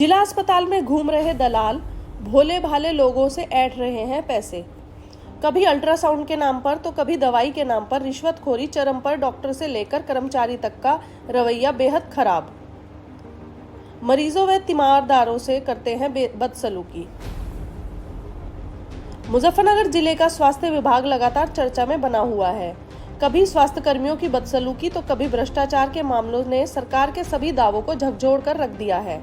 जिला अस्पताल में घूम रहे दलाल भोले भाले लोगों से ऐंठ रहे हैं पैसे। कभी अल्ट्रासाउंड के नाम पर तो कभी दवाई के नाम पर रिश्वतखोरी चरम पर। डॉक्टर से लेकर कर्मचारी तक का रवैया बेहद खराब। मरीजों व तीमारदारों से करते हैं बदसलूकी। मुजफ्फरनगर जिले का स्वास्थ्य विभाग लगातार चर्चा में बना हुआ है। कभी स्वास्थ्य कर्मियों की बदसलूकी तो कभी भ्रष्टाचार के मामलों ने सरकार के सभी दावों को झकझोर कर रख दिया है।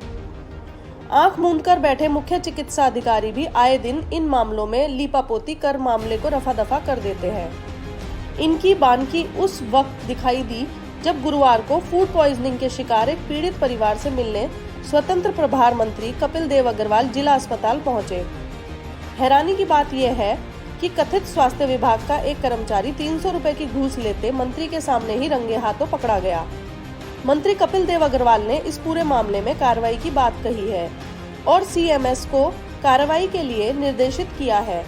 आंख मूंद कर बैठे मुख्य चिकित्सा अधिकारी भी आए दिन इन मामलों में लीपापोती कर मामले को रफा दफा कर देते हैं। इनकी बानकी उस वक्त दिखाई दी जब गुरुवार को फूड पॉइजनिंग के शिकार एक पीड़ित परिवार से मिलने स्वतंत्र प्रभार मंत्री कपिल देव अग्रवाल जिला अस्पताल पहुंचे। हैरानी की बात यह है कि कथित स्वास्थ्य विभाग का एक कर्मचारी 300 रुपए की घूस लेते मंत्री के सामने ही रंगे हाथों पकड़ा गया। मंत्री कपिल देव अग्रवाल ने इस पूरे मामले में कार्रवाई की बात कही है और सीएमएस को कार्रवाई के लिए निर्देशित किया है।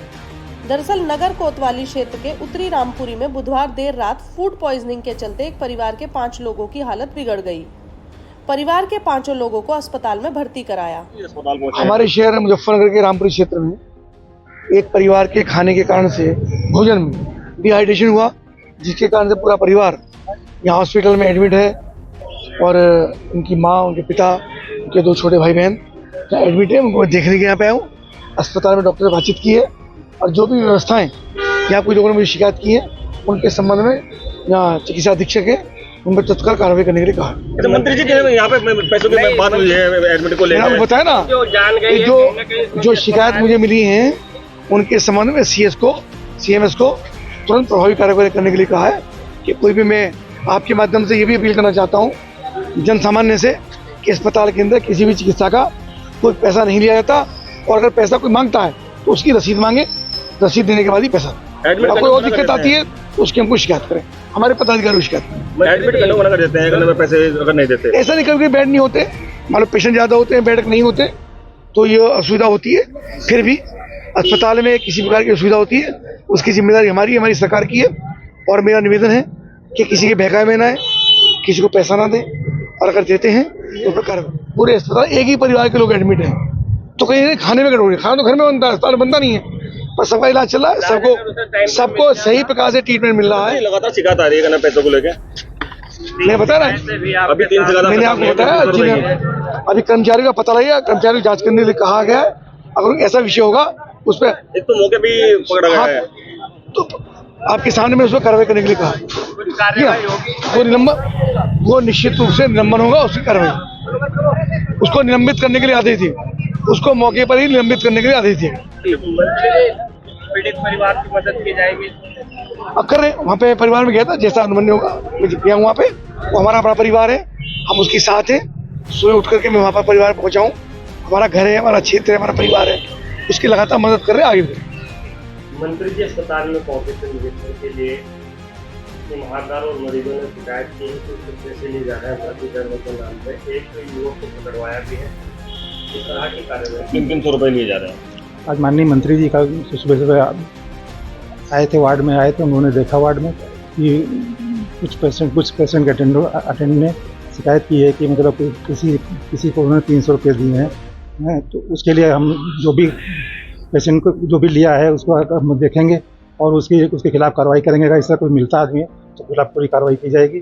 दरअसल नगर कोतवाली क्षेत्र के उत्तरी रामपुरी में बुधवार देर रात फूड पॉइजनिंग के चलते एक परिवार के 5 लोगों की हालत बिगड़ गई। परिवार के 5 लोगों को अस्पताल में भर्ती कराया। हमारे शहर मुजफ्फरनगर के रामपुरी क्षेत्र में एक परिवार के खाने के कारण से भोजन में डिहाइड्रेशन हुआ, जिसके कारण से पूरा परिवार यहाँ हॉस्पिटल में एडमिट है और उनकी माँ, उनके पिता, उनके 2 छोटे भाई बहन यहाँ एडमिट है। उनको देखने के यहाँ पे आया हूँ। अस्पताल में डॉक्टर से बातचीत की है और जो भी व्यवस्थाएं यहाँ कुछ लोगों ने मुझे शिकायत की है उनके संबंध में यहाँ चिकित्सा अधीक्षक है, उन पर तत्काल कार्रवाई करने के लिए कहा। तो मंत्री जी के यहाँ पे पैसों की बात हुई है एडमिट को लेकर, मैंने बताया ना जो शिकायत मुझे मिली है उनके संबंध में सीएमएस को तुरंत प्रभावी कार्रवाई करने के लिए कहा है। कि कोई भी, मैं आपके माध्यम से ये भी अपील करना चाहता हूँ जन सामान्य से कि अस्पताल के अंदर किसी भी चिकित्सा का कोई पैसा नहीं लिया जाता और अगर पैसा कोई मांगता है तो उसकी रसीद मांगे, रसीद देने के बाद ही पैसा। कोई और दिक्कत आती है तो उसकी हमको शिकायत करें, हमारे पदाधिकारी को शिकायत करें। एडमिट करने को मना कर देते हैं अगर पैसे अगर नहीं देते। ऐसा नहीं, कभी बेड नहीं होते, मान लो पेशेंट ज़्यादा होते हैं, बेड नहीं होते तो ये असुविधा होती है। फिर भी अस्पताल में किसी प्रकार की असुविधा होती है उसकी जिम्मेदारी हमारी सरकार की है। और मेरा निवेदन है कि किसी के बहकावे में ना है, किसी को पैसा ना दें और अगर देते हैं तो प्रकार पूरे अस्पताल एक ही परिवार के लोग एडमिट हैं तो कहीं खाने में गड़बड़ी। खाना तो घर में बनता है, अस्पताल बनता नहीं है, पर सबका इलाज चल रहा है, सबको सही प्रकार से ट्रीटमेंट मिल रहा है। लगातार शिकायत आ रही है पैसों को लेकर। मैं बता रहा हूँ, अभी 3 से ज्यादा मैंने आपको बताया अभी कर्मचारी का पता लगेगा, कर्मचारी को जांच करने के लिए कहा गया है। अगर ऐसा विषय होगा उस पर एक तो मौके भी पकड़ा गया है तो आपके सामने में उस पर कार्रवाई करने के लिए कहा। वो निश्चित रूप से निलंबन होगा, उसकी कार्रवाई। उसको निलंबित करने के लिए आदेश दिए, उसको मौके पर ही निलंबित करने के लिए आदेश दिए। पीड़ित परिवार की मदद की जाएगी। अब कर रहे हैं, वहाँ पे परिवार में गया था, जैसा अनुमन्य होगा मैं गया हूँ वहाँ पे। वो हमारा बड़ा परिवार है, हम उसके साथ हैं। सुबह उठ करके मैं वहाँ पर परिवार पहुँचा हूँ। हमारा घर है, हमारा क्षेत्र है, हमारा परिवार है, उसकी लगातार मदद कर रहे हैं। आगे मंत्री जी अस्पताल में पहुंचे थे निरीक्षण के लिए, तीमारदार और मरीजों ने शिकायत की कि कुछ पैसे लिए जा रहे हैं भर्ती करने के नाम पे। एक युवक को पकड़वाया भी है। इस तरह की कार्रवाई 300 रुपए लिए जा रहे हैं। आज माननीय मंत्री जी का सुबह आए थे, वार्ड में आए थे। उन्होंने देखा वार्ड में कि कुछ पेशेंट के अटेंडेंट ने शिकायत की है कि मतलब किसी को उन्होंने 300 रुपये दिए हैं। तो उसके लिए हम जो भी पेशेंट को जो भी लिया है उसको हम देखेंगे और उसके खिलाफ कार्रवाई करेंगे। अगर इससे कोई मिलता आदमी है तो खिलाफ पूरी कार्रवाई की जाएगी।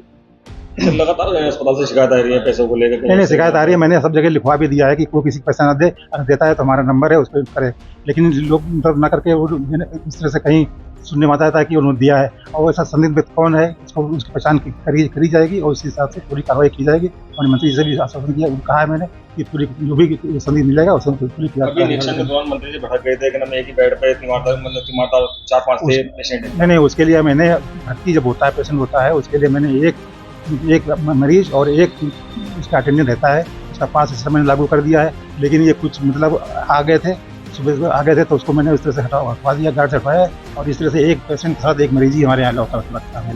लगातार अस्पताल से शिकायत आ रही है पैसों को लेकर। नहीं, शिकायत आ रही है। मैंने सब जगह लिखवा भी दिया है कि कोई किसी को पैसा ना दे, अगर देता है तो हमारा नंबर है, उस पर करे। लेकिन लोग मतलब ना करके वो इस तरह से कहीं सुनने में आता था कि उन्होंने दिया है और ऐसा संदिग्ध व्यक्ति कौन है उसको उसकी पहचान करी जाएगी और उस हिसाब से पूरी कार्रवाई की जाएगी। और मंत्री जी से भी आश्वासन किया, कहा है मैंने कि पूरी जो भी संदिग्ध मिलेगा उसमें पूरी मंत्री जी भटक गए थे कि एक ही बेड पे तीमारदार 4-5 पेशेंट है। नहीं, उसके लिए मैंने भर्ती जब होता है, पेशेंट होता है, उसके लिए मैंने एक मरीज और एक उसका अटेंडेंट रहता है, उसका 5 सिस्टम मैंने लागू कर दिया है। लेकिन ये कुछ मतलब आ गए थे, सुबह आ गए थे तो उसको मैंने इस तरह से हटवा दिया, गार्ड से हटवाया। और इस तरह से एक पेशेंट के साथ एक मरीज ही हमारे यहाँ लगता है।